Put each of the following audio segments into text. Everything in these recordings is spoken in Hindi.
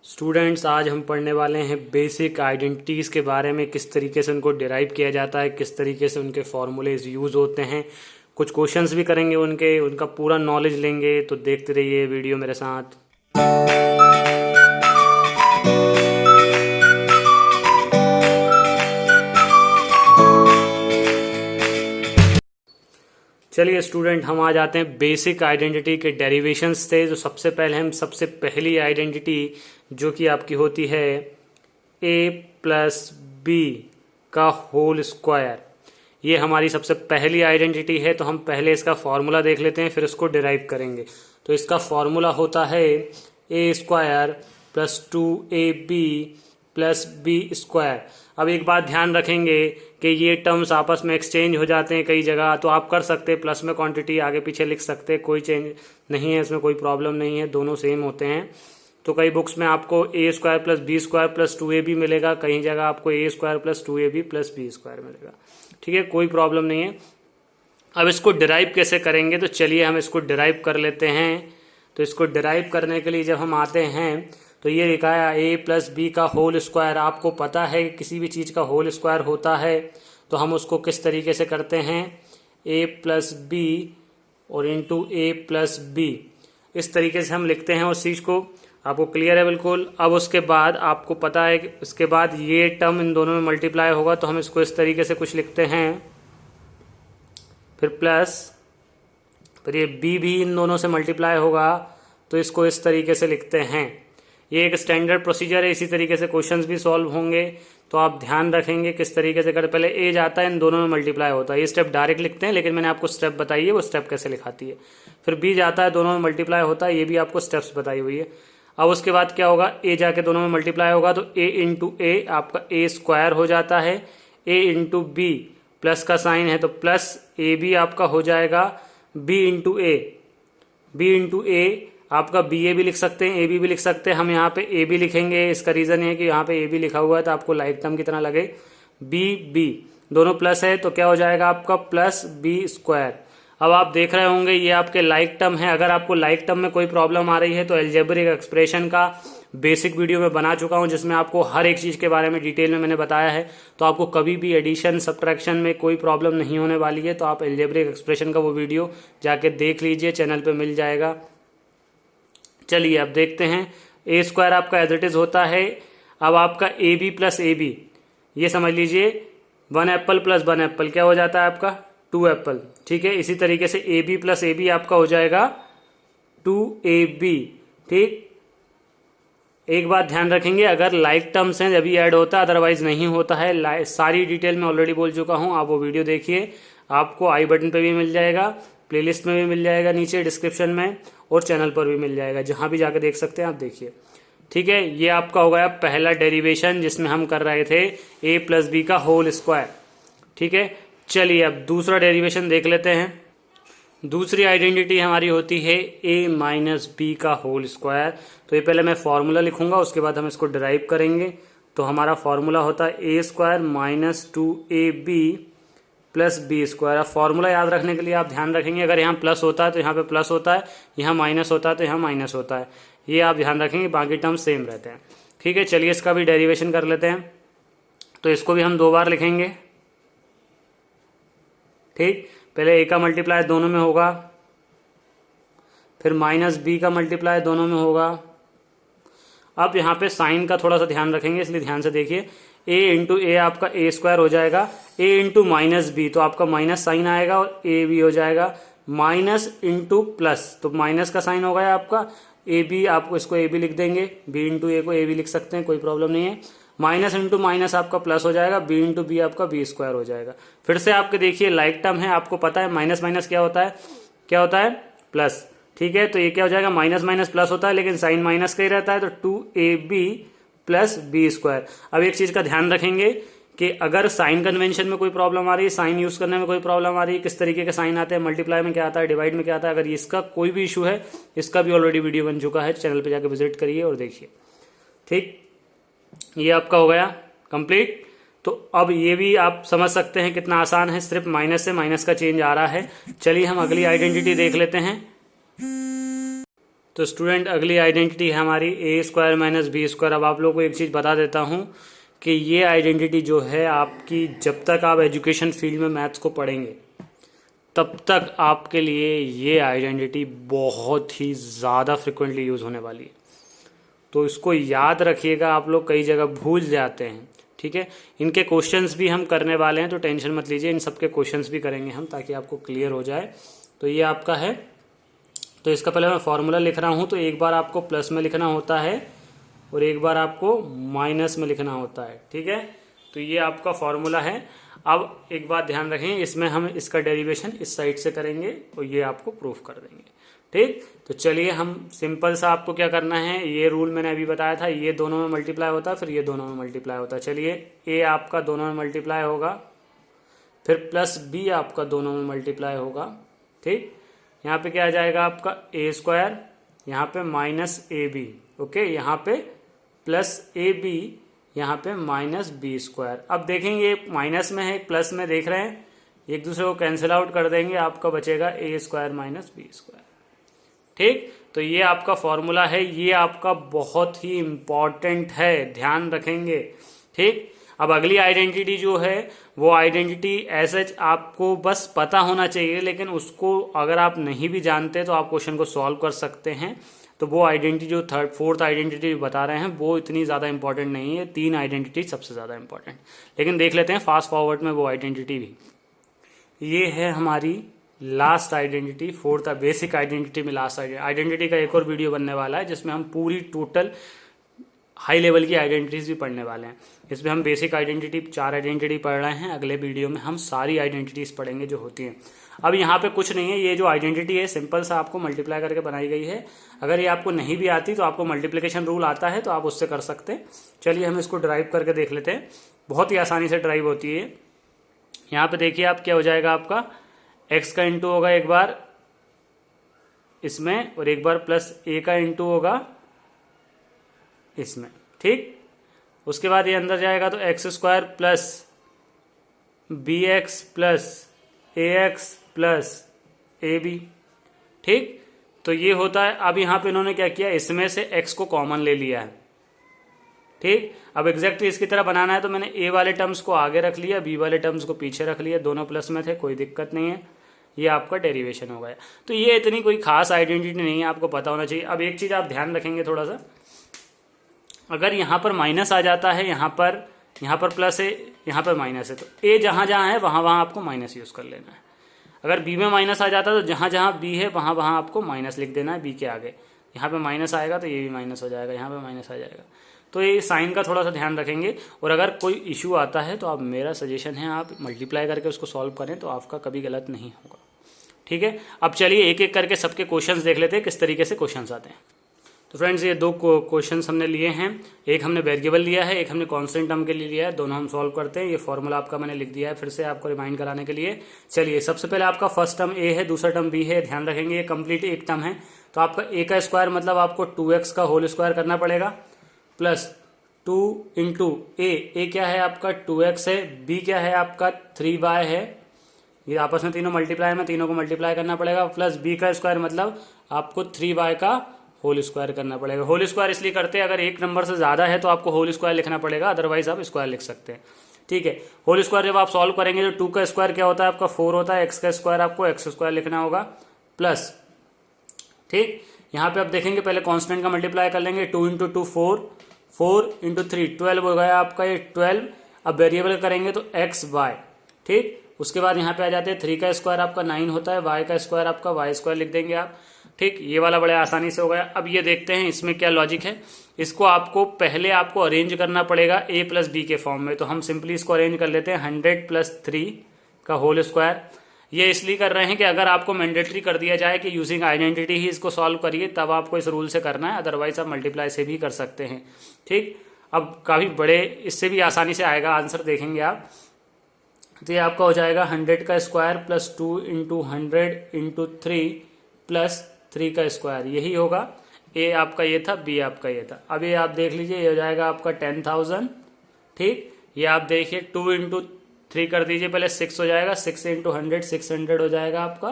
स्टूडेंट्स, आज हम पढ़ने वाले हैं बेसिक आइडेंटिटीज़ के बारे में, किस तरीके से उनको डिराइव किया जाता है, किस तरीके से उनके फॉर्मूलेज यूज़ होते हैं। कुछ क्वेश्चंस भी करेंगे उनका पूरा नॉलेज लेंगे। तो देखते रहिए वीडियो मेरे साथ। चलिए स्टूडेंट, हम आ जाते हैं बेसिक आइडेंटिटी के डेरिवेशंस थे। जो सबसे पहले हम सबसे पहली आइडेंटिटी जो कि आपकी होती है a प्लस बी का होल स्क्वायर, ये हमारी सबसे पहली आइडेंटिटी है। तो हम पहले इसका फॉर्मूला देख लेते हैं, फिर इसको डिराइव करेंगे। तो इसका फॉर्मूला होता है a square plus 2ab plus b square. अब एक बात ध्यान रखेंगे कि ये टर्म्स आपस में एक्सचेंज हो जाते हैं कई जगह, तो आप कर सकते हैं प्लस में क्वांटिटी आगे पीछे लिख सकते हैं, कोई चेंज नहीं है, इसमें कोई प्रॉब्लम नहीं है, दोनों सेम होते हैं। तो कई बुक्स में आपको a square plus b square plus 2ab मिलेगा, कहीं जगह आपको a square plus 2ab plus b square मिलेगा। ठीक है, कोई प्रॉब्लम नहीं है। अब इसको डिराइव कैसे करेंगे, तो चलिए हम इसको डिराइव कर लेते हैं। तो इसको डिराइव करने के लिए जब हम आते हैं तो ये लिखा है ए प्लस बी का होल स्क्वायर। आपको पता है कि किसी भी चीज़ का होल स्क्वायर होता है तो हम उसको किस तरीके से करते हैं, ए प्लस बी और इंटू ए प्लस बी, इस तरीके से हम लिखते हैं उस चीज़ को। आपको क्लियर है बिल्कुल। अब उसके बाद आपको पता है कि उसके बाद ये टर्म इन दोनों में मल्टीप्लाई होगा, तो हम इसको इस तरीके से कुछ लिखते हैं, फिर प्लस, फिर ये बी भी इन दोनों से मल्टीप्लाई होगा, तो इसको इस तरीके से लिखते हैं। ये एक स्टैंडर्ड प्रोसीजर है, इसी तरीके से क्वेश्चंस भी सॉल्व होंगे। तो आप ध्यान रखेंगे किस तरीके से कर, पहले ए जाता है, इन दोनों में मल्टीप्लाई होता है, ये स्टेप डायरेक्ट लिखते हैं, लेकिन मैंने आपको स्टेप बताई है वो स्टेप कैसे लिखाती है। फिर बी जाता है, दोनों में मल्टीप्लाई होता है, ये भी आपको स्टेप्स बताई हुई है। अब उसके बाद क्या होगा, ए जाके दोनों में मल्टीप्लाई होगा, तो ए इंटू ए आपका ए स्क्वायर हो जाता है। ए इंटू बी, प्लस का साइन है तो प्लस ए बी आपका हो जाएगा। बी इंटू ए, बी इंटू ए आपका बी ए भी लिख सकते हैं, ए बी भी लिख सकते हैं। हम यहाँ पे ए बी लिखेंगे, इसका रीज़न है कि यहाँ पे ए बी लिखा हुआ है तो आपको लाइक टर्म की तरह लगे। बी बी दोनों प्लस है तो क्या हो जाएगा आपका प्लस बी स्क्वायर। अब आप देख रहे होंगे ये आपके लाइक टर्म है। अगर आपको लाइक टर्म में कोई प्रॉब्लम आ रही है तो अलजेब्रिक एक्सप्रेशन का बेसिक वीडियो में बना चुका हूं, जिसमें आपको हर एक चीज़ के बारे में डिटेल में मैंने बताया है। तो आपको कभी भी एडिशन सब्ट्रैक्शन में कोई प्रॉब्लम नहीं होने वाली है। तो आप अलजेब्रिक एक्सप्रेशन का वो वीडियो जाके देख लीजिए, चैनल पे मिल जाएगा। चलिए अब देखते हैं, ए स्क्वायर आपका एज इट इज होता है। अब आपका a b plus a b, ये समझ लीजिए 1 एप्पल प्लस 1 एप्पल क्या हो जाता है आपका 2 एप्पल। ठीक है, इसी तरीके से a b plus a b आपका हो जाएगा 2ab। ठीक, एक बात ध्यान रखेंगे, अगर लाइक टर्म्स हैं जब ऐड होता है, अदरवाइज नहीं होता है। सारी डिटेल में ऑलरेडी बोल चुका हूं, आप वो वीडियो देखिए, आपको आई बटन पे भी मिल जाएगा, प्लेलिस्ट में भी मिल जाएगा, नीचे डिस्क्रिप्शन में, और चैनल पर भी मिल जाएगा, जहां भी जाकर देख सकते हैं आप, देखिए। ठीक है, ये आपका हो गया पहला डेरिवेशन जिसमें हम कर रहे थे ए प्लस बी का होल स्क्वायर। ठीक है, चलिए अब दूसरा डेरिवेशन देख लेते हैं। दूसरी आइडेंटिटी हमारी होती है ए माइनस बी का होल स्क्वायर। तो ये पहले मैं फॉर्मूला लिखूंगा, उसके बाद हम इसको डिराइव करेंगे। तो हमारा फॉर्मूला होता है a square minus 2ab plus b square. अब फॉर्मूला याद रखने के लिए आप ध्यान रखेंगे, अगर यहाँ प्लस होता है तो यहाँ पे प्लस होता है, यहाँ माइनस होता है तो यहाँ माइनस होता है, ये आप ध्यान रखेंगे, बाकी टर्म सेम रहते हैं। ठीक है, चलिए इसका भी डेरिवेशन कर लेते हैं। तो इसको भी हम 2 बार लिखेंगे। ठीक, पहले ए का मल्टीप्लाई दोनों में होगा, फिर माइनस बी का मल्टीप्लाई दोनों में होगा। अब यहाँ पे साइन का थोड़ा सा ध्यान रखेंगे, इसलिए ध्यान से देखिए। ए इंटू ए आपका ए स्क्वायर हो जाएगा, ए इंटू माइनस बी तो आपका माइनस साइन आएगा, और ए बी हो जाएगा माइनस इंटू प्लस, तो माइनस का साइन हो गया आपका। ए बी, आपको इसको ए बी लिख देंगे, बी इंटू ए को ए बी लिख सकते हैं, कोई प्रॉब्लम नहीं है। माइनस इंटू माइनस आपका प्लस हो जाएगा, बी इंटू बी आपका बी स्क्वायर हो जाएगा। फिर से आपके देखिए लाइक टर्म है, आपको पता है माइनस माइनस क्या होता है, क्या होता है प्लस। ठीक है, तो ये क्या हो जाएगा, माइनस माइनस प्लस होता है, लेकिन साइन माइनस का ही रहता है, तो 2ab प्लस बी स्क्वायर। अब एक चीज का ध्यान रखेंगे कि अगर साइन कन्वेंशन में कोई प्रॉब्लम आ रही है, साइन यूज करने में कोई प्रॉब्लम आ रही है, किस तरीके के साइन आते हैं, मल्टीप्लाई में क्या आता है, डिवाइड में क्या आता है, अगर इसका कोई भी इशू है, इसका भी ऑलरेडी वीडियो बन चुका है, चैनल पे जाकर विजिट करिए और देखिए। ठीक, ये आपका हो गया कंप्लीट। तो अब ये भी आप समझ सकते हैं कितना आसान है, सिर्फ माइनस से माइनस का चेंज आ रहा है। चलिए हम अगली आइडेंटिटी देख लेते हैं। तो स्टूडेंट अगली आइडेंटिटी है हमारी ए स्क्वायर माइनस बी स्क्वायर। अब आप लोगों को एक चीज़ बता देता हूँ कि ये आइडेंटिटी जो है आपकी, जब तक आप एजुकेशन फील्ड में मैथ्स को पढ़ेंगे तब तक आपके लिए ये आइडेंटिटी बहुत ही ज़्यादा फ्रिक्वेंटली यूज़ होने वाली है। तो इसको याद रखिएगा, आप लोग कई जगह भूल जाते हैं, ठीक है। इनके क्वेश्चंस भी हम करने वाले हैं, तो टेंशन मत लीजिए, इन सब के क्वेश्चंस भी करेंगे हम ताकि आपको क्लियर हो जाए। तो ये आपका है, तो इसका पहले मैं फॉर्मूला लिख रहा हूँ। तो एक बार आपको प्लस में लिखना होता है और एक बार आपको माइनस में लिखना होता है, ठीक है। तो ये आपका फॉर्मूला है। अब एक बात ध्यान रखें, इसमें हम इसका डेरिवेशन इस साइड से करेंगे और ये आपको प्रूफ कर देंगे, ठीक। तो चलिए हम सिंपल सा, आपको क्या करना है, ये रूल मैंने अभी बताया था, ये दोनों में मल्टीप्लाई होता है, फिर ये दोनों में मल्टीप्लाई होता है। चलिए ए आपका दोनों में मल्टीप्लाई होगा, फिर प्लस बी आपका दोनों में मल्टीप्लाई होगा, ठीक। यहाँ पे क्या आ जाएगा आपका ए स्क्वायर, यहाँ पे माइनस ए बी, ओके, यहाँ पे प्लस ए बी, यहाँ पे माइनस बी स्क्वायर। अब देखेंगे एक माइनस में है एक प्लस में, देख रहे हैं, एक दूसरे को कैंसिल आउट कर देंगे, आपका बचेगा ए स्क्वायर माइनस बी स्क्वायर, ठीक। तो ये आपका फॉर्मूला है, ये आपका बहुत ही इंपॉर्टेंट है, ध्यान रखेंगे, ठीक। अब अगली आइडेंटिटी जो है वो आइडेंटिटी एज आपको बस पता होना चाहिए, लेकिन उसको अगर आप नहीं भी जानते तो आप क्वेश्चन को सॉल्व कर सकते हैं। तो वो आइडेंटिटी जो फोर्थ आइडेंटिटी बता रहे हैं वो इतनी ज़्यादा इंपॉर्टेंट नहीं है, 3 आइडेंटिटी सबसे ज़्यादा इंपॉर्टेंट। लेकिन देख लेते हैं फास्ट फॉरवर्ड में वो आइडेंटिटी भी। ये है हमारी last identity, fourth basic identity में लास्ट आइडेंटिटी का एक और वीडियो बनने वाला है जिसमें हम पूरी टोटल हाई लेवल की आइडेंटिटीज भी पढ़ने वाले हैं। इसमें हम बेसिक आइडेंटिटी 4 आइडेंटिटी पढ़ रहे हैं, अगले वीडियो में हम सारी आइडेंटिटीज पढ़ेंगे जो होती हैं। अब यहाँ पे कुछ नहीं है, ये जो आइडेंटिटी है सिंपल सा आपको मल्टीप्लाई करके बनाई गई है। अगर ये आपको नहीं भी आती तो आपको मल्टीप्लिकेशन रूल आता है तो आप उससे कर सकते हैं। चलिए हम इसको ड्राइव करके देख लेते हैं, बहुत ही आसानी से ड्राइव होती है। यहाँ पे देखिए आप, क्या हो जाएगा आपका x का इंटू होगा एक बार इसमें और एक बार प्लस a का इंटू होगा इसमें, ठीक। उसके बाद ये अंदर जाएगा तो x square plus b x plus a x plus a b, ठीक। तो ये होता है। अब यहाँ पे इन्होंने क्या किया, इसमें से x को कॉमन ले लिया है, ठीक। अब एग्जैक्टली इसकी तरह बनाना है तो मैंने a वाले टर्म्स को आगे रख लिया, b वाले टर्म्स को पीछे रख लिया, दोनों प्लस में थे, कोई दिक्कत नहीं है। ये आपका डेरिवेशन हो गया। तो ये इतनी कोई खास आइडेंटिटी नहीं है, आपको पता होना चाहिए। अब एक चीज़ आप ध्यान रखेंगे थोड़ा सा, अगर यहाँ पर माइनस आ जाता है, यहाँ पर प्लस है, यहाँ पर माइनस है, तो ए जहाँ जहाँ है वहाँ वहाँ आपको माइनस यूज़ कर लेना है। अगर बी में माइनस आ जाता है तो जहाँ जहाँ बी है वहाँ वहाँ आपको माइनस लिख देना है बी के आगे। यहाँ पे माइनस आएगा तो ये भी माइनस हो जाएगा, यहाँ पे माइनस आ जाएगा। तो ये साइन का थोड़ा सा ध्यान रखेंगे। और अगर कोई इशू आता है तो आप, मेरा सजेशन है आप मल्टीप्लाई करके उसको सॉल्व करें तो आपका कभी गलत नहीं होगा, ठीक है। अब चलिए एक एक करके सबके क्वेश्चंस देख लेते हैं किस तरीके से क्वेश्चंस आते हैं। तो फ्रेंड्स ये 2 क्वेश्चंस हमने लिए हैं, एक हमने वेरिएबल लिया है, एक हमने कांस्टेंट टर्म के लिए लिया है, दोनों हम सॉल्व करते हैं। ये फॉर्मूला आपका मैंने लिख दिया है फिर से आपको रिमाइंड कराने के लिए। चलिए सबसे पहले आपका फर्स्ट टर्म ए है, दूसरा टर्म बी है, ध्यान रखेंगे ये कंप्लीट एक टर्म है। तो आपका ए का स्क्वायर मतलब आपको 2x का होल स्क्वायर करना पड़ेगा, प्लस 2 इंटू ए क्या है आपका 2x है, बी क्या है आपका 3y है, ये आपस में तीनों मल्टीप्लाई में, तीनों को मल्टीप्लाई करना पड़ेगा, प्लस बी का स्क्वायर मतलब आपको 3y का होल स्क्वायर करना पड़ेगा। होल स्क्वायर इसलिए करते हैं, अगर एक नंबर से ज़्यादा है तो आपको होल स्क्वायर लिखना पड़ेगा, अदरवाइज आप स्क्वायर लिख सकते हैं, ठीक है। होल स्क्वायर जब आप सॉल्व करेंगे तो 2 का स्क्वायर क्या होता है आपका 4 होता है, x का स्क्वायर आपको x स्क्वायर लिखना होगा, प्लस, ठीक। यहाँ पे आप देखेंगे पहले कांस्टेंट का मल्टीप्लाई कर लेंगे, 2 इंटू 2 4 इंटू 3 12 हो गया आपका ये 12। अब वेरिएबल करेंगे तो एक्स वाई, ठीक। उसके बाद यहाँ पे आ जाते हैं 3 का स्क्वायर आपका 9 होता है, y का स्क्वायर आपका y स्क्वायर लिख देंगे आप, ठीक। ये वाला बड़े आसानी से हो गया। अब ये देखते हैं इसमें क्या लॉजिक है। इसको आपको पहले आपको अरेंज करना पड़ेगा a प्लस बी के फॉर्म में, तो हम सिंपली इसको अरेंज कर लेते हैं 100 प्लस 3 का होल स्क्वायर। ये इसलिए कर रहे हैं कि अगर आपको मैंडेटरी कर दिया जाए कि यूजिंग आइडेंटिटी ही इसको सॉल्व करिए तब आपको इस रूल से करना है, अदरवाइज आप मल्टीप्लाई से भी कर सकते हैं, ठीक। अब काफ़ी बड़े, इससे भी आसानी से आएगा आंसर, देखेंगे आप। तो ये आपका हो जाएगा 100 का square plus 2 into 100 into 3 plus 3 का स्क्वायर, यही होगा। ए आपका ये था, बी आपका ये था। अब ये आप देख लीजिए, ये हो जाएगा आपका 10,000, ठीक। ये आप देखिए 2 इंटू 3 कर दीजिए, पहले 6 हो जाएगा, 6 इंटू 100 600 हो जाएगा आपका,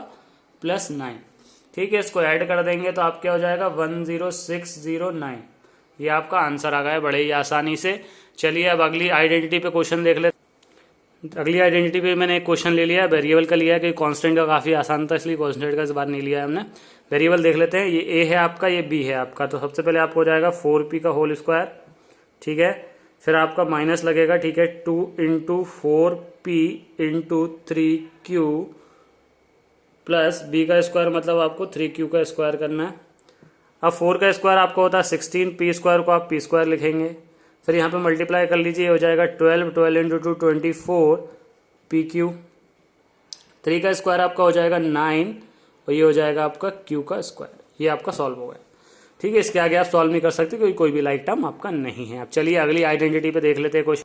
प्लस 9। ठीक है, इसको ऐड कर देंगे तो आप क्या हो जाएगा 10609। ये आपका आंसर आ गया बड़े ही आसानी से। चलिए अब अगली आइडेंटिटी पे क्वेश्चन देख लेते। अगली आइडेंटिटी पे मैंने एक क्वेश्चन ले लिया है, वेरिएबल का लिया है, कि कांस्टेंट का काफ़ी आसान था इसलिए कांस्टेंट का इस बार नहीं लिया है हमने। वेरिएबल देख लेते हैं, ये ए है आपका, ये बी है आपका। तो सबसे पहले आपको हो जाएगा 4p का होल स्क्वायर, ठीक है। फिर आपका माइनस लगेगा, ठीक है, 2 into 4p into 3q plus b का स्क्वायर, मतलब आपको 3q का स्क्वायर करना है। अब 4 का स्क्वायर आपको होता है 16, p स्क्वायर को आप p स्क्वायर लिखेंगे। फिर यहाँ पे मल्टीप्लाई कर लीजिए, हो जाएगा 12 इंटू 2 24 PQ। 3 का स्क्वायर आपका हो जाएगा 9 और ये हो जाएगा आपका Q का स्क्वायर। ये आपका सॉल्व हो गया, ठीक है। इसके आगे आप सॉल्व नहीं कर सकते क्योंकि कोई भी लाइक टर्म आपका नहीं है। अब चलिए अगली आइडेंटिटी पे देख लेते हैं क्वेश्चन।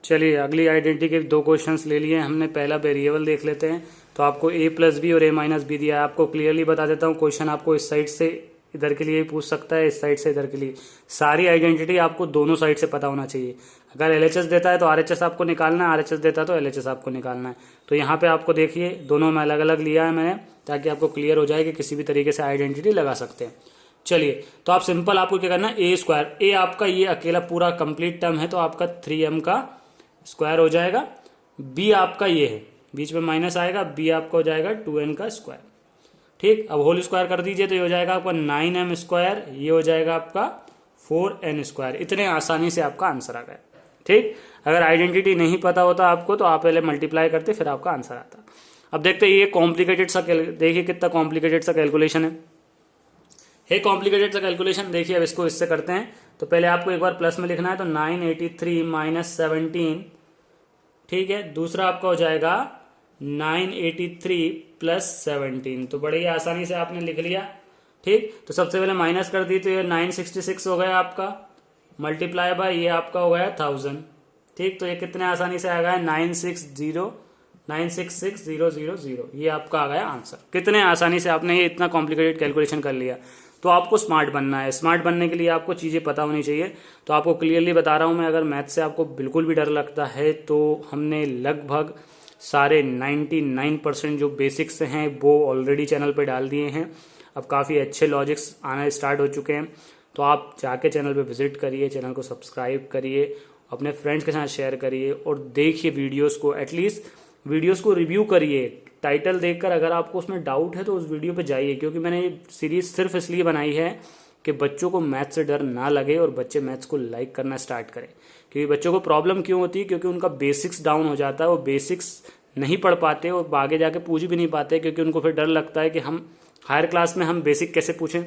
चलिए अगली आइडेंटिटी के 2 क्वेश्चंस ले लिए हमने। पहला वेरिएबल देख लेते हैं। तो आपको a प्लस बी और a माइनस बी दिया है। आपको क्लियरली बता देता हूँ, क्वेश्चन आपको इस साइड से इधर के लिए पूछ सकता है, इस साइड से इधर के लिए। सारी आइडेंटिटी आपको दोनों साइड से पता होना चाहिए। अगर LHS देता है तो RHS आपको निकालना है, RHS देता है तो LHS आपको निकालना है। तो यहाँ पे आपको देखिए दोनों में अलग अलग लिया है मैंने, ताकि आपको क्लियर हो जाए कि किसी भी तरीके से आइडेंटिटी लगा सकते हैं। चलिए तो आप सिंपल आपको क्या करना है, ए स्क्वायर, ए आपका ये अकेला पूरा कंप्लीट टर्म है तो आपका 3m का स्क्वायर हो जाएगा। बी आपका ये है, बीच में माइनस आएगा, बी आपका हो जाएगा 2n का स्क्वायर, ठीक। अब होल स्क्वायर कर दीजिए तो ये हो जाएगा आपका 9m स्क्वायर, ये हो जाएगा आपका 4n स्क्वायर। इतने आसानी से आपका आंसर आ गया, ठीक। अगर आइडेंटिटी नहीं पता होता आपको तो आप पहले मल्टीप्लाई करते फिर आपका आंसर आता। अब देखते हैं ये कॉम्प्लिकेटेड सा, देखिए कितना कॉम्प्लिकेटेड सा कैलकुलेशन है कॉम्प्लिकेटेड सा कैलकुलेशन। देखिए अब इसको इससे करते हैं। तो पहले आपको एक बार प्लस में लिखना है, तो 983 माइनस 17, ठीक है। दूसरा आपका हो जाएगा 983 प्लस 17। तो बड़े ही आसानी से आपने लिख लिया, ठीक। तो सबसे पहले माइनस कर दी तो ये 966 हो गया आपका, मल्टीप्लाई बाय ये आपका हो गया 1000, ठीक। तो ये कितने आसानी से आ गया 966,000। ये आपका आ गया आंसर। कितने आसानी से आपने ये इतना कॉम्प्लिकेटेड कैलकुलेशन कर लिया। तो आपको स्मार्ट बनना है। स्मार्ट बनने के लिए आपको चीज़ें पता होनी चाहिए। तो आपको क्लियरली बता रहा हूँ मैं, अगर मैथ से आपको बिल्कुल भी डर लगता है तो हमने लगभग सारे 99% जो बेसिक्स हैं वो ऑलरेडी चैनल पे डाल दिए हैं। अब काफ़ी अच्छे लॉजिक्स आना स्टार्ट हो चुके हैं। तो आप जाके चैनल पे विजिट करिए, चैनल को सब्सक्राइब करिए, अपने फ्रेंड्स के साथ शेयर करिए और देखिए वीडियोस को, एटलीस्ट वीडियोस को रिव्यू करिए। टाइटल देखकर अगर आपको उसमें डाउट है तो उस वीडियो पे जाइए, क्योंकि मैंने ये सीरीज सिर्फ इसलिए बनाई है कि बच्चों को मैथ्स से डर ना लगे और बच्चे मैथ्स को लाइक करना स्टार्ट करें। क्योंकि बच्चों को प्रॉब्लम क्यों होती है, क्योंकि उनका बेसिक्स डाउन हो जाता है, वो बेसिक्स नहीं पढ़ पाते और आगे जाके पूछ भी नहीं पाते, क्योंकि उनको फिर डर लगता है कि हम हायर क्लास में हम बेसिक कैसे पूछें।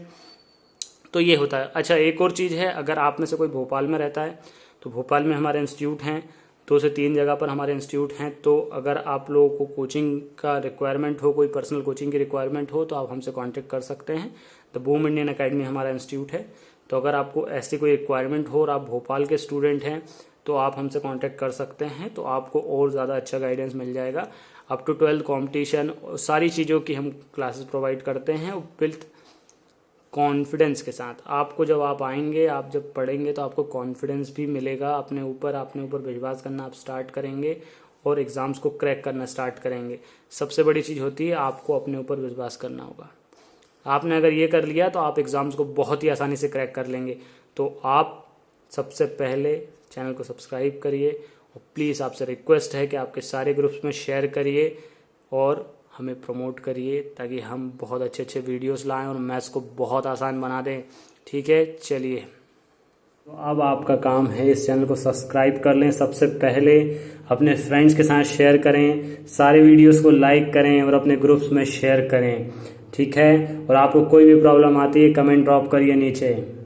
तो ये होता है। अच्छा एक और चीज़ है, अगर आप में से कोई भोपाल में रहता है तो भोपाल में हमारे इंस्टीट्यूट हैं, 2 से 3 जगह पर हमारे इंस्टीट्यूट हैं। तो अगर आप लोगों को कोचिंग का रिक्वायरमेंट हो, कोई पर्सनल कोचिंग की रिक्वायरमेंट हो तो आप हमसे कांटेक्ट कर सकते हैं। द बूम इंडियन अकेडमी हमारा इंस्टीट्यूट है। तो अगर आपको ऐसी कोई रिक्वायरमेंट हो और आप भोपाल के स्टूडेंट हैं तो आप हमसे कांटेक्ट कर सकते हैं। तो आपको और ज़्यादा अच्छा गाइडेंस मिल जाएगा। अप टू 12th कॉम्पिटिशन सारी चीज़ों की हम क्लासेस प्रोवाइड करते हैं विथ कॉन्फिडेंस के साथ। आपको जब आप आएंगे, आप जब पढ़ेंगे तो आपको कॉन्फिडेंस भी मिलेगा अपने ऊपर विश्वास करना आप स्टार्ट करेंगे और एग्ज़ाम्स को क्रैक करना स्टार्ट करेंगे। सबसे बड़ी चीज़ होती है आपको अपने ऊपर विश्वास करना होगा। आपने अगर ये कर लिया तो आप एग्ज़ाम्स को बहुत ही आसानी से क्रैक कर लेंगे। तो आप सबसे पहले चैनल को सब्सक्राइब करिए और प्लीज़ आपसे रिक्वेस्ट है कि आपके सारे ग्रुप्स में शेयर करिए और हमें प्रमोट करिए, ताकि हम बहुत अच्छे अच्छे वीडियोस लाएं और मैथ्स को बहुत आसान बना दें, ठीक है। चलिए तो अब आपका काम है इस चैनल को सब्सक्राइब कर लें, सबसे पहले अपने फ्रेंड्स के साथ शेयर करें, सारे वीडियोस को लाइक करें और अपने ग्रुप्स में शेयर करें, ठीक है। और आपको कोई भी प्रॉब्लम आती है कमेंट ड्रॉप करिए नीचे।